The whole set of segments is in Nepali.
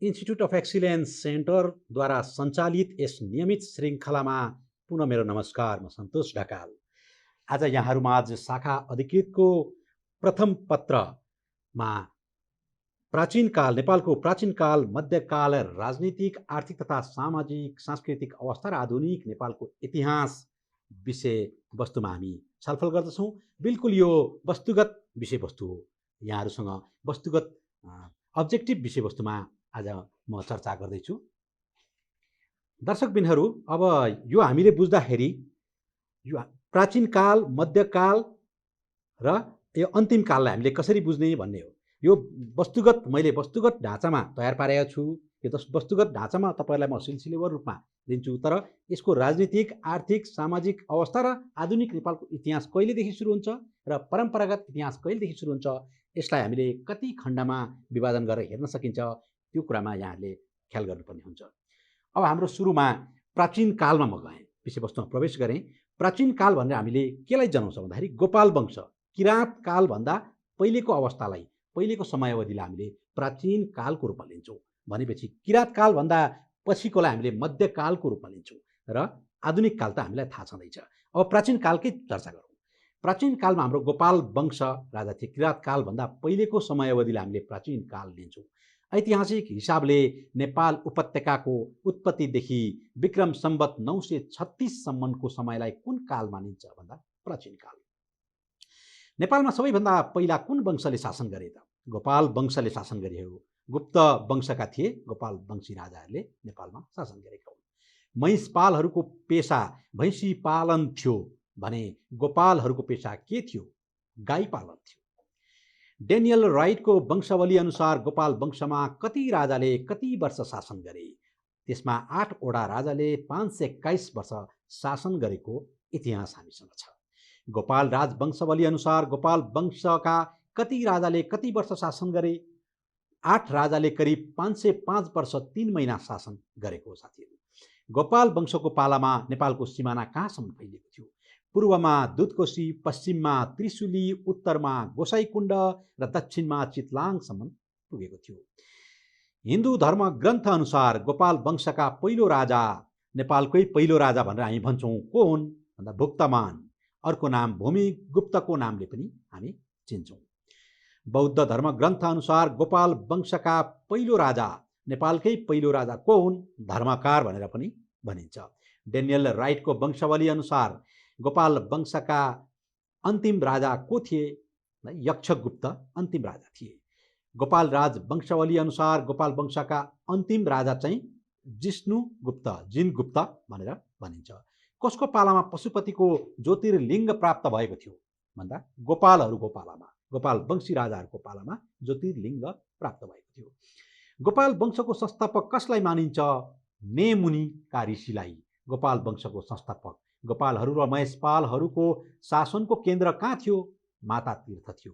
इन्स्टिट्युट अफ एक्सिलेन्स सेन्टरद्वारा सञ्चालित यस नियमित श्रृङ्खलामा पुनः मेरो नमस्कार। म सन्तोष ढकाल। आज यहाँहरूमाझ शाखा अधिकृतको प्रथम पत्रमा नेपालको प्राचीनकाल, मध्यकाल, राजनीतिक, आर्थिक तथा सामाजिक, सांस्कृतिक अवस्था र आधुनिक नेपालको इतिहास विषयवस्तुमा हामी छलफल गर्दछौँ। बिल्कुल यो वस्तुगत विषयवस्तु हो। यहाँहरूसँग वस्तुगत अब्जेक्टिभ विषयवस्तुमा आज म चर्चा गर्दैछु। दर्शकबिनहरू, अब यो हामीले बुझ्दाखेरि यो प्राचीनकाल, मध्यकाल र यो अन्तिम काललाई हामीले कसरी बुझ्ने भन्ने हो। यो मैले वस्तुगत ढाँचामा तयार पारेको छु। यो वस्तुगत ढाँचामा तपाईँहरूलाई म सिलसिलेवार रूपमा दिन्छु, तर यसको राजनीतिक, आर्थिक, सामाजिक अवस्था र आधुनिक नेपालको इतिहास कहिलेदेखि सुरु हुन्छ र परम्परागत इतिहास कहिलेदेखि सुरु हुन्छ, यसलाई हामीले कति खण्डमा विभाजन गरेर हेर्न सकिन्छ, त्यो कुरामा यहाँहरूले ख्याल गर्नुपर्ने हुन्छ। अब हाम्रो सुरुमा प्राचीन कालमा म गएँ, विषयवस्तुमा प्रवेश गरेँ। प्राचीन काल भनेर हामीले केलाई जनाउँछ भन्दाखेरि गोपाल वंश, किराँत कालभन्दा पहिलेको अवस्थालाई, पहिलेको समयावधिलाई हामीले प्राचीन कालको रूपमा लिन्छौँ। भनेपछि किराँत कालभन्दा पछिकोलाई हामीले मध्यकालको रूपमा लिन्छौँ र आधुनिक काल त हामीलाई थाहा छँदैछ। अब प्राचीन कालकै चर्चा गरौँ। प्राचीन कालमा हाम्रो गोपाल वंश राजा थिए। किराँत कालभन्दा पहिलेको समयावधिलाई हामीले प्राचीन काल लिन्छौँ। ऐतिहासिक हिसाबले नेपाल उपत्यकाको उत्पत्तिदेखि विक्रम सम्वत 936 सम्मको समयलाई कुन काल मानिन्छ भन्दा प्राचीन काल। नेपालमा सबैभन्दा पहिला कुन वंशले शासन गरे त? गोपाल वंशले शासन गरे हो। गुप्त वंशका थिए गोपाल वंशी राजाहरूले नेपालमा शासन गरेका हुन्। महिषपालहरूको पेशा भैँसी पालन थियो भने गोपालहरूको पेशा के थियो? गाई पालन थियो। डेनियल राइटको वंशावली अनुसार गोपाल वंशमा कति राजाले कति वर्ष शासन गरे? त्यसमा 8 वटा राजाले 521 वर्ष शासन गरेको इतिहास हामीसँग छ। गोपाल राज वंशावली अनुसार गोपाल वंशका कति राजाले कति वर्ष शासन गरे? 8 राजाले करिब 505 वर्ष 3 महिना शासन गरेको साथीहरू। गोपाल वंशको पालामा नेपालको सिमाना कहाँसम्म फैलिएको थियो? पूर्वमा दुधकोशी, पश्चिममा त्रिशुली, उत्तरमा गोसाईकुण्ड र दक्षिणमा चितलाङसम्म पुगेको थियो। हिन्दू धर्म ग्रन्थ अनुसार गोपाल वंशका पहिलो राजा, नेपालकै पहिलो राजा भनेर हामी भन्छौँ, को हुन् भन्दा भुक्तमान। अर्को नाम भूमिगुप्तको नामले पनि हामी चिन्छौँ। बौद्ध धर्म ग्रन्थ अनुसार गोपाल वंशका पहिलो राजा, नेपालकै पहिलो राजा को हुन्? धर्मकार भनेर पनि भनिन्छ। डेनियल राइटको वंशावली अनुसार गोपाल वंशका अन्तिम राजा को थिए? यक्षगुप्त अन्तिम राजा थिए। गोपाल राज वंशावली अनुसार गोपाल वंशका अन्तिम राजा चाहिँ जिष्णुगुप्त, जिनगुप्त भनेर भनिन्छ। कसको पालामा पशुपतिको ज्योतिर्लिङ्ग प्राप्त भएको थियो भन्दा गोपालहरूको पालामा, गोपाल वंशी राजाहरूको पालामा ज्योतिर्लिङ्ग प्राप्त भएको थियो। गोपाल वंशको संस्थापक कसलाई मानिन्छ? नेमुनिका ऋषिलाई गोपाल वंशको संस्थापक। गोपालहरू र महेशपालहरूको शासनको केन्द्र कहाँ थियो? माता तीर्थ थियो।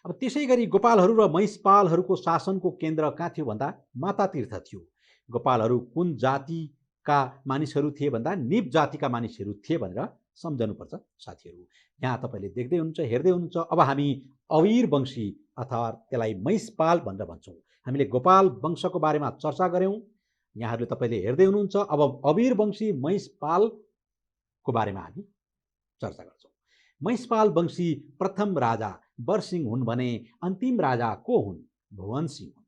अब त्यसै गरी गोपालहरू र महिषपालहरूको शासनको केन्द्र कहाँ थियो भन्दा माता तीर्थ थियो। गोपालहरू कुन जातिका मानिसहरू थिए भन्दा निप जातिका मानिसहरू थिए भनेर सम्झनुपर्छ साथीहरू। यहाँ तपाईँले देख्दै हुनुहुन्छ, हेर्दै हुनुहुन्छ। अब हामी अवीर वंशी अथवा त्यसलाई महिषपाल भनेर भन्छौँ। हामीले गोपाल वंशको बारेमा चर्चा गऱ्यौँ, यहाँहरूले तपाईँले हेर्दै हुनुहुन्छ। अब अवीर वंशी महिषपालको बारेमा हामी चर्चा गर्छौँ। महिषपाल वंशी प्रथम राजा बरसिंह हुन् भने अन्तिम राजा को हुन्? भुवन सिंह हुन्।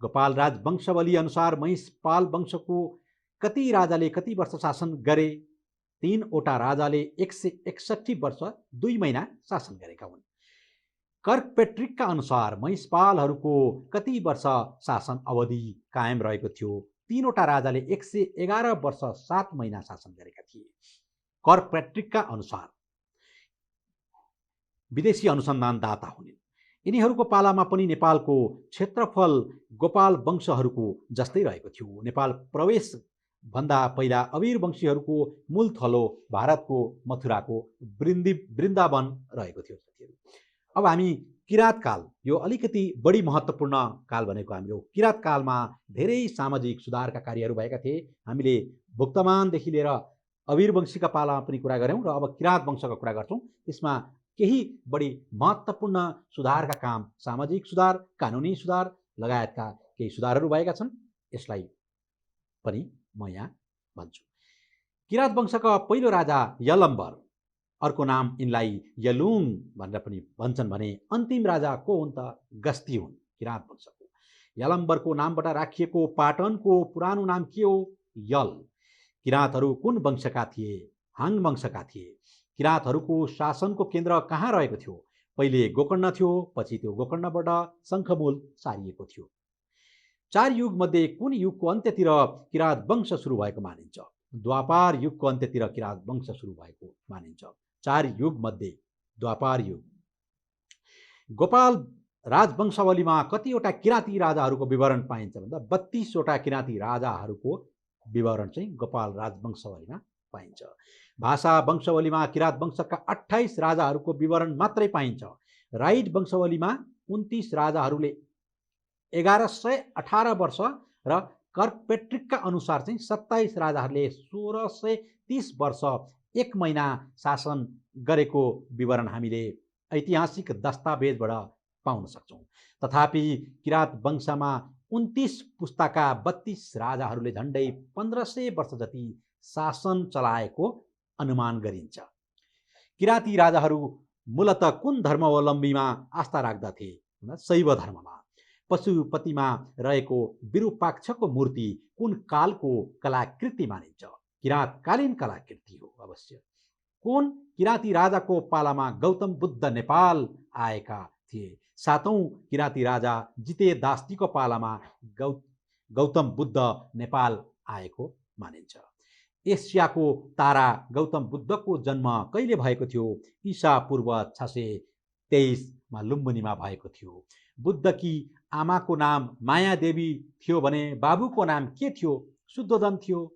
गोपाल राज वंशावली अनुसार महिषपाल वंशको कति राजाले कति वर्ष शासन गरे? 3 वटा राजाले 161 वर्ष 2 महिना शासन गरेका हुन्। कर्कपेट्रिकका अनुसार महिषपालहरूको कति वर्ष शासन अवधि कायम रहेको थियो? 3 वटा राजाले 111 वर्ष 7 महिना शासन गरेका थिए। कर्कपेट्रिकका अनुसार विदेशी अनुसन्धानदाता हुन्। यिनीहरूको पालामा पनि नेपालको क्षेत्रफल गोपाल वंशहरूको जस्तै रहेको थियो। नेपाल प्रवेश भन्दा पहिला अवीर वंशीहरूको मूल थलो भारतको मथुराको वृन्दावन रहेको थियो साथीहरू। अब हामी किराँत काल, यो अलिकति बढी महत्त्वपूर्ण काल भनेको हाम्रो किराँत कालमा धेरै सामाजिक सुधारका कार्यहरू भएका थिए। हामीले भुक्तमानदेखि लिएर अवीर वंशीका पालामा पनि कुरा गऱ्यौँ र अब किराँत वंशको कुरा गर्छौँ। त्यसमा केही बढी महत्त्वपूर्ण सुधारका काम, सामाजिक सुधार, कानुनी सुधार लगायतका केही सुधारहरू भएका छन्। यसलाई पनि म यहाँ भन्छु। किरात वंशका पहिलो राजा यलम्बर, अर्को नाम यिनलाई यलुङ भनेर पनि भन्छन् भने अन्तिम राजा को हुन् त? गस्ती हुन् किरात वंशको। यलम्बरको नामबाट राखिएको पाटनको पुरानो नाम के हो? यल। किरातहरू कुन वंशका थिए? हाङ वंशका थिए। किरातहरूको शासनको केन्द्र कहाँ रहेको थियो? पहिले गोकर्ण थियो, पछि त्यो गोकर्णबाट शङ्खमूल सारिएको थियो। 4 युग मध्ये कुन युगको अन्त्यतिर किरात वंश सुरु भएको मानिन्छ? द्वापार युगको अन्त्यतिर किरात वंश सुरु भएको मानिन्छ। 4 युग मध्ये द्वापार युग। गोपाल राजवंशावलीमा कतिवटा किराँती राजाहरूको विवरण पाइन्छ भन्दा 32 वटा किराँती राजाहरूको विवरण चाहिँ गोपाल राजवंशावलीमा पाइन्छ। भाषा वंशावलीमा किरात वंशका 28 राजाहरूको विवरण मात्रै पाइन्छ। राइट वंशावलीमा 29 राजाहरूले 1118 वर्ष र कर्कपेट्रिकका अनुसार चाहिँ 27 राजाहरूले 1630 वर्ष 1 महिना शासन गरेको विवरण हामीले ऐतिहासिक दस्तावेजबाट पाउन सक्छौँ। तथापि किरात वंशमा 29 पुस्ताका 32 राजाहरूले झन्डै 1500 वर्ष जति शासन चलाएको अनुमान गरिन्छ। किराती राजाहरू मूलतः कुन धर्मावलम्बीमा आस्था राख्दथे? शैव धर्ममा। पशुपतिमा रहेको विरूपाक्षको मूर्ति कुन कालको कलाकृति मानिन्छ? किराँतकालीन कलाकृति हो अवश्य। कुन किराँती राजाको पालामा गौतम बुद्ध नेपाल आएका थिए? 7औं किराँती राजा जिते दास्तीको पालामा गौतम बुद्ध नेपाल आएको मानिन्छ। एसियाको तारा गौतम बुद्धको जन्म कहिले भएको थियो? ईसा पूर्व 623 लुम्बिनीमा भएको थियो। बुद्धकी आमाको नाम माया देवी थियो भने बाबुको नाम के थियो? शुद्धोधन थियो।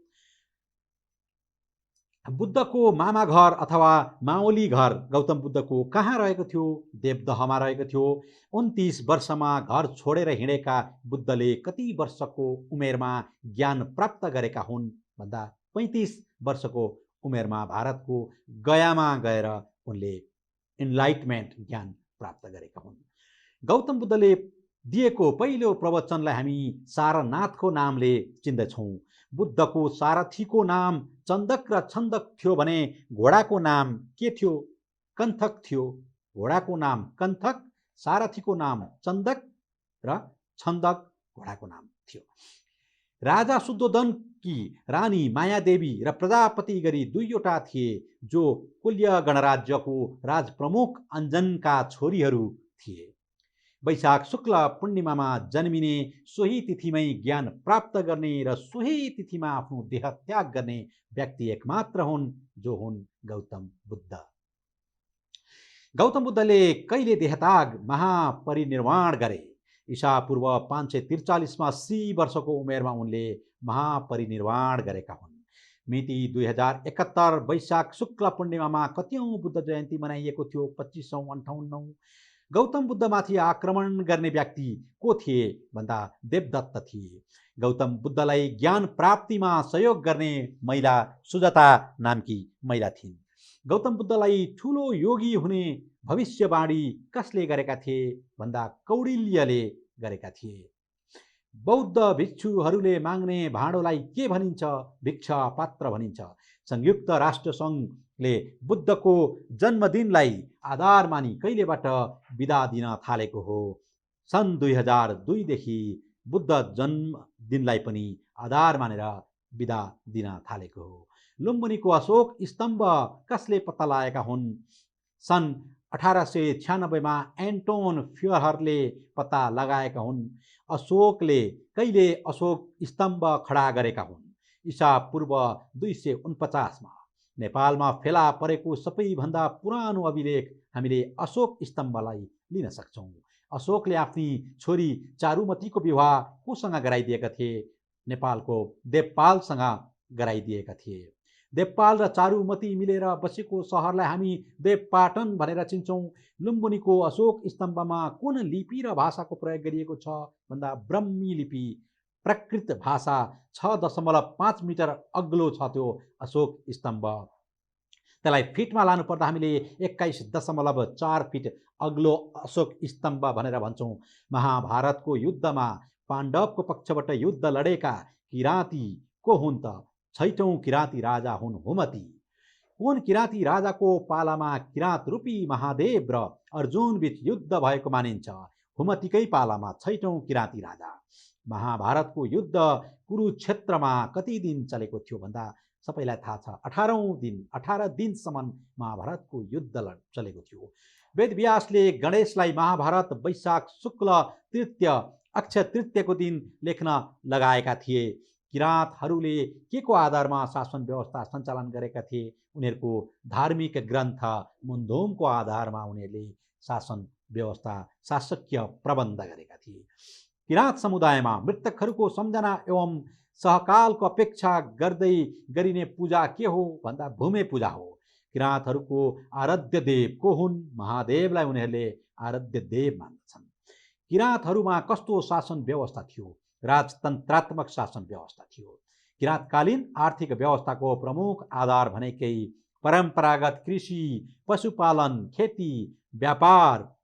बुद्धको मामा घर अथवा माओली घर गौतम बुद्धको कहाँ रहेको थियो? देवदहमा रहेको थियो। 29 वर्षमा घर छोडेर हिँडेका बुद्धले कति वर्षको उमेरमा ज्ञान प्राप्त गरेका हुन् भन्दा 35 वर्षको उमेरमा भारतको गयामा गएर उनले इन्लाइटमेन्ट ज्ञान प्राप्त गरेका हुन्। गौतम बुद्धले दिएको पहिलो प्रवचनलाई हामी सारनाथको नामले चिन्दछौँ। बुद्धको सारथीको नाम चन्दक र छन्दक थियो भने घोडाको नाम के थियो? कन्थक थियो। घोडाको नाम कन्थक, सारथीको नाम चन्दक र छन्दक घोडाको नाम थियो। राजा शुद्धोधनकी रानी मायादेवी र प्रजापति गरी 2वटा थिए जो कुल्य गणराज्यको राजप्रमुख अन्जनका छोरीहरू थिए। वैशाख शुक्ल पूर्णिमामा जन्मिने, सोही तिथिमै ज्ञान प्राप्त गर्ने र सोही तिथिमा आफ्नो देह त्याग गर्ने व्यक्ति एकमात्र हुन् जो हुन् गौतम बुद्ध। गौतम बुद्धले कहिले देहत्याग महापरिनिर्वाण गरे? ईसा पूर्व 543 श्री वर्षको उमेरमा उनले महापरिनिर्वाण गरेका हुन्। मिति 2071 वैशाख शुक्ल पूर्णिमामा कतिौं बुद्ध जयन्ती मनाइएको थियो? 2558। गौतम बुद्धमाथि आक्रमण गर्ने व्यक्ति को थिए भन्दा देवदत्त थिए। गौतम बुद्धलाई ज्ञान प्राप्तिमा सहयोग गर्ने महिला सुजाता नामकी महिला थिइन्। गौतम बुद्धलाई ठुलो योगी हुने भविष्यवाणी कसले गरेका थिए भन्दा कौडिल्यले गरेका थिए। बौद्ध भिक्षुहरूले माग्ने भाँडोलाई के भनिन्छ? भिक्षा पात्र भनिन्छ। संयुक्त राष्ट्र सङ्घले बुद्धको जन्मदिनलाई आधार मानि कहिलेबाट बिदा दिन थालेको हो? सन् 2002 देखि बुद्ध जन्मदिनलाई पनि आधार मानेर बिदा दिन थालेको हो। लुम्बिनीको अशोक स्तम्भ कसले पत्ता लगाएका हुन्? सन् 1896 एन्टोन फ्युहरले पत्ता लगाएका हुन्। अशोकले कहिले अशोक स्तम्भ खडा गरेका हुन्? ईसा पूर्व 249 नेपालमा फेला परेको सबैभन्दा पुरानो अभिलेख हामीले अशोक स्तम्भलाई लिन सक्छौँ। अशोकले आफ्नी छोरी चारुमतीको विवाह कोसँग गराइदिएका थिए? नेपालको देवपालसँग गराइदिएका थिए। देवपाल र चारुमती मिलेर बसेको सहरलाई हामी देवपाटन भनेर चिन्छौँ। लुम्बिनीको अशोक स्तम्भमा कुन लिपि र भाषाको प्रयोग गरिएको छ भन्दा ब्रह्मी लिपि। प्रकृत भाषा 6.5 मिटर अग्लो छ त्यो अशोक स्तम्भ। त्यसलाई फिटमा लानुपर्दा हामीले 21.4 फिट अग्लो अशोक स्तम्भ भनेर भन्छौँ। महाभारतको युद्धमा पाण्डवको पक्षबाट युद्ध लडेका किराँती को हुन् त? 6औं किराँती राजा हुन् हुमती। कुन किराँती राजाको पालामा किराँत रूपी महादेव र अर्जुन बीच युद्ध भएको मानिन्छ? हुमतीकै पालामा 6औं किराँती राजा। महाभारतको युद्ध कुरुक्षेत्रमा कति दिन चलेको थियो भन्दा सबैलाई थाहा छ, 18 दिनसम्म महाभारतको युद्ध चलेको थियो। वेदव्यासले गणेशलाई महाभारत वैशाख शुक्ल तृतीय अक्षय तृतीयको दिन लेख्न लगाएका थिए। किराँतहरूले के को आधारमा शासन व्यवस्था सञ्चालन गरेका थिए? उनीहरूको धार्मिक ग्रन्थ मुन्धोमको आधारमा उनीहरूले शासन व्यवस्था शासकीय प्रबन्ध गरेका थिए। किराँत समुदायमा मृतकहरूको सम्झना एवं सहकालको अपेक्षा गर्दै गरिने पूजा के हो भन्दा भूमे पूजा हो। किराँतहरूको आराध्य देव को हुन्? महादेवलाई उनीहरूले आराध्य देव मान्दछन्। किराँतहरूमा कस्तो शासन व्यवस्था थियो? राजतन्त्रात्मक शासन व्यवस्था थियो। किराँतकालीन आर्थिक व्यवस्थाको प्रमुख आधार भनेकै परम्परागत कृषि, पशुपालन, खेती, व्यापार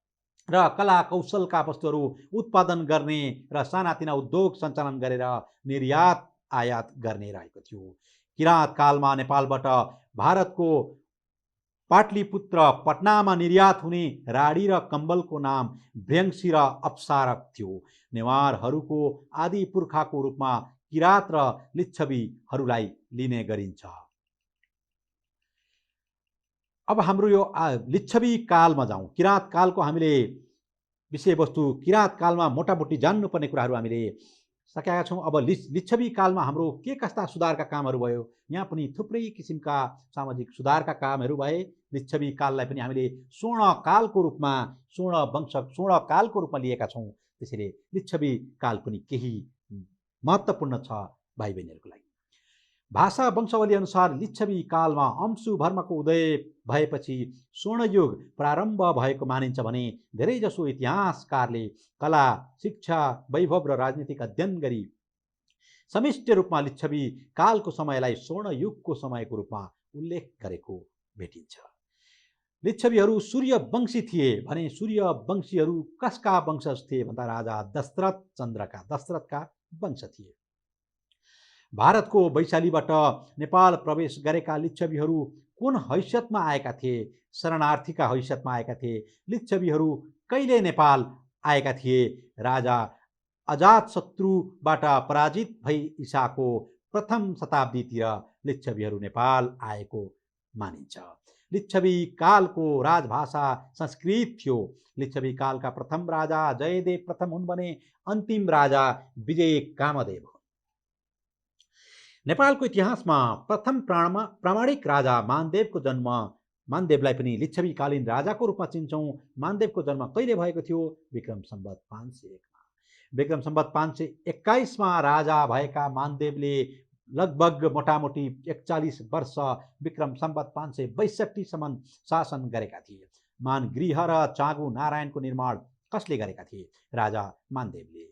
र कला कौशलका वस्तुहरू उत्पादन गर्ने र सानातिना उद्योग सञ्चालन गरेर निर्यात आयात गर्ने रहेको थियो। किराँत कालमा नेपालबाट भारतको पाटलिपुत्र पटनामा निर्यात हुने राडी र कम्बलको नाम भ्रंशी र अप्सारक थियो। नेवारहरूको आदि पुर्खाको रूपमा किराँत र लिच्छवीहरूलाई लिने गरिन्छ। अब हाम्रो यो लिच्छवी कालमा जाउँ। किराँत कालको हामीले विषयवस्तु किराँत कालमा मोटामोटी जान्नुपर्ने कुराहरू हामीले सकेका छौँ। अब लिच्छवी कालमा हाम्रो के कस्ता सुधारका कामहरू भयो? यहाँ पनि थुप्रै किसिमका सामाजिक सुधारका कामहरू भए। लिच्छवी काललाई पनि हामीले स्वर्ण कालको रूपमा लिएका छौँ। त्यसैले लिच्छवी काल पनि केही महत्त्वपूर्ण छ भाइ बहिनीहरूको लागि। भाषा वंशावली अनुसार लिच्छवी कालमा अंशु धर्मको उदय भएपछि स्वर्णयुग प्रारम्भ भएको मानिन्छ भने धेरैजसो इतिहासकारले कला, शिक्षा, वैभव र राजनीतिक अध्ययन गरी समिष्ट रूपमा लिच्छवी कालको समयलाई स्वर्णयुगको समयको रूपमा उल्लेख गरेको भेटिन्छ। लिच्छवीहरू सूर्यवंशी थिए भने सूर्यवंशीहरू कसका वंशज थिए भन्दा राजा दशरथका वंश थिए। भारतको वैशालीबाट नेपाल प्रवेश गरेका लिच्छवीहरू कुन हैसियतमा आएका थिए? शरणार्थीका हैसियतमा आएका थिए। लिच्छवीहरू कहिले नेपाल आएका थिए? राजा अजातशत्रुबाट पराजित भई ईसाको प्रथम शताब्दीतिर लिच्छवीहरू नेपाल आएको मानिन्छ। लिच्छवी कालको राजभाषा संस्कृत थियो। लिच्छवी कालका प्रथम राजा जयदेव प्रथम हुन् भने अन्तिम राजा विजय कामदेव हुन्। नेपालको इतिहासमा प्रथम प्रामाणिक राजा मानदेवको जन्म, मानदेवलाई पनि लिच्छवीकालीन राजाको रूपमा चिन्छौँ। मानदेवको जन्म कहिले भएको थियो? विक्रम सम्वत 501 मा। विक्रम सम्वत 521 मा राजा भएका मानदेवले लगभग मोटामोटी 41 वर्ष विक्रम सम्वत 562 सम्म शासन गरेका थिए। मानगृह र चाँगु नारायणको निर्माण कसले गरेका थिए? राजा मानदेवले।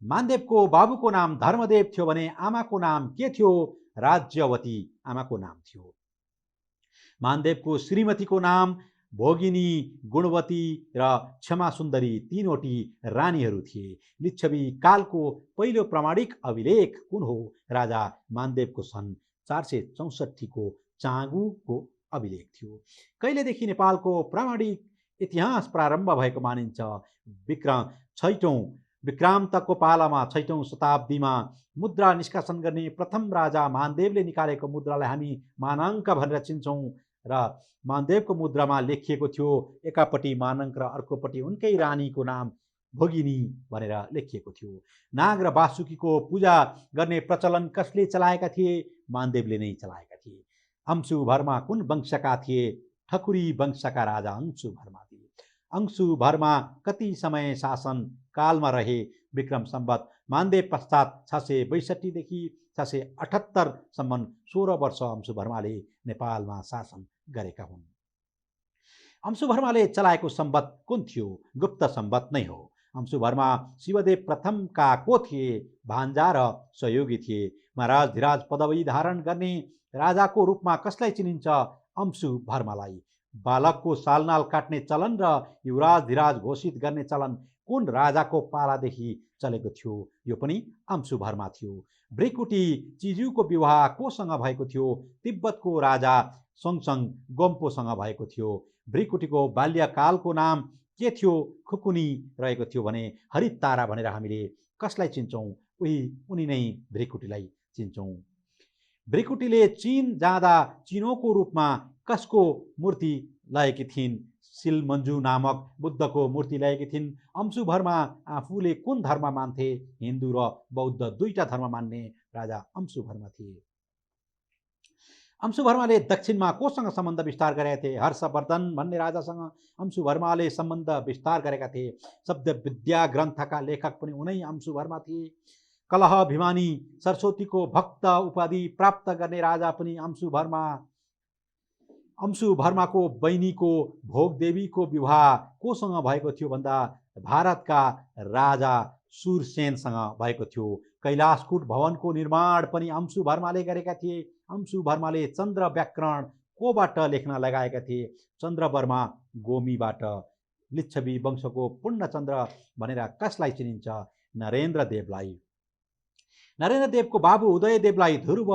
मानदेवको बाबुको नाम धर्मदेव थियो भने आमाको नाम के थियो? राज्यवती आमाको नाम थियो। मानदेवको श्रीमतीको नाम भोगिनी, गुणवती र क्षमासुन्दरी तीनवटी रानीहरू थिए। लिच्छवी कालको पहिलो प्रामाणिक अभिलेख कुन हो? राजा मानदेवको सन् 464 को चाँगुको अभिलेख थियो। कहिलेदेखि नेपालको प्रामाणिक इतिहास प्रारम्भ भएको मानिन्छ? विक्रान्तको पालामा 6औं शताब्दीमा मुद्रा निष्कासन गर्ने प्रथम राजा मानदेवले निकालेको मुद्रालाई हामी मानाङ्क भनेर चिन्छौँ र मानदेवको मुद्रामा लेखिएको थियो एकापट्टि मानङ्क र अर्कोपट्टि उनकै रानीको नाम भोगिनी भनेर लेखिएको थियो। नाग र वासुकीको पूजा गर्ने प्रचलन कसले चलाएका थिए? मानदेवले नै चलाएका थिए। अंशुभरमा कुन वंशका थिए? ठकुरी वंशका राजा अंशुभरमा थिए। अंशुभरमा कति समय शासन कालमा रहे? विक्रम सम्वत मानदेव पश्चात 662 देखि 678 सम्म 16 वर्ष अंशुभर्माले नेपालमा शासन गरेका हुन्। अंशुभर्माले चलाएको सम्वत कुन थियो? गुप्त सम्वत नै हो। अंशुभरमा शिवदेव प्रथमका को थिए, भान्जा र सहयोगी थिए। महाराज धिराज पदवी धारण गर्ने राजाको रूपमा कसलाई चिनिन्छ? अंशुभर्मालाई। बालकको सालनाल काट्ने चलन र युवराज धिराज घोषित गर्ने चलन कुन राजाको पालादेखि चलेको थियो? यो पनि अंशुभर्मा थियो। भृकुटी चिज्यूको विवाह कोसँग भएको थियो? तिब्बतको राजा सङसङ गोम्पोसँग भएको थियो। भृकुटीको बाल्यकालको नाम के थियो? खुकुनी रहेको थियो भने हरित तारा भनेर हामीले कसलाई चिन्छौँ? उनी नै भृकुटीलाई चिन्छौँ। भृकुटीले चीन जाँदा चिनोको रूपमा कसको मूर्ति ल्याएकी थिइन्? शिलमन्जु नामक बुद्धको मूर्ति ल्याएकी थिइन्। अंशुभर्मा आफूले कुन धर्म मान्थे? हिन्दू र बौद्ध दुईटा धर्म मान्ने राजा अंशुभर्मा थिए। अंशुभर्माले दक्षिणमा कोसँग सम्बन्ध विस्तार गरेका थिए? हर्षवर्धन भन्ने राजासँग अंशुभर्माले सम्बन्ध विस्तार गरेका थिए। शब्द विद्या ग्रन्थका लेखक पनि उनै अंशुभर्मा थिए। कलह भिमानी सरस्वतीको भक्त उपाधि प्राप्त गर्ने राजा पनि अंशुभर्मा। अंशुभर्माको बहिनीको भोगदेवीको विवाह कोसँग भएको थियो भन्दा भारतका राजा सुरसेनसँग भएको थियो। कैलाशकूट भवनको निर्माण पनि अंशुभर्माले गरेका थिए। अंशुभर्माले चन्द्र व्याकरण कोबाट लेख्न लगाएका थिए? चन्द्रवर्मा गोमीबाट। लिच्छवी वंशको पूर्णचन्द्र भनेर कसलाई चिनिन्छ? नरेन्द्र देवलाई। नरेन्द्र देवको बाबु उदयदेवलाई ध्रुव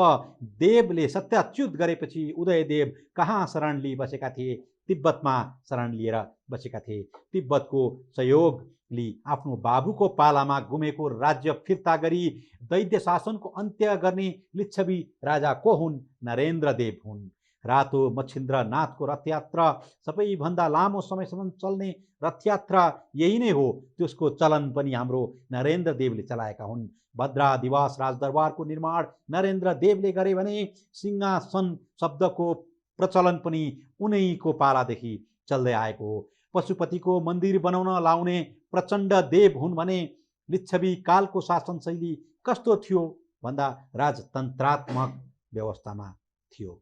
देवले सत्याच्युत गरेपछि उदयदेव कहाँ शरण लिई बसेका थिए? तिब्बतमा शरण लिएर बसेका थिए। तिब्बतको सहयोग लिई आफ्नो बाबुको पालामा गुमेको राज्य फिर्ता गरी दैत्य शासनको अन्त्य गर्ने लिच्छवी राजा को हुन्? नरेन्द्र देव हुन्। रातो मच्छिन्द्रनाथको रथयात्रा सबैभन्दा लामो समयसम्म चल्ने रथयात्रा यही नै हो। त्यसको चलन पनि हाम्रो नरेन्द्र देवले चलाएका हुन्। भद्रादिवास राजदरबारको निर्माण नरेन्द्र देवले गरे भने सिंहासन शब्दको प्रचलन पनि उनैको पालादेखि चल्दै आएको हो। पशुपतिको मन्दिर बनाउन लाउने प्रचण्ड देव हुन् भने लिच्छवी कालको शासन शैली कस्तो थियो भन्दा राजतन्त्रात्मक व्यवस्थामा थियो।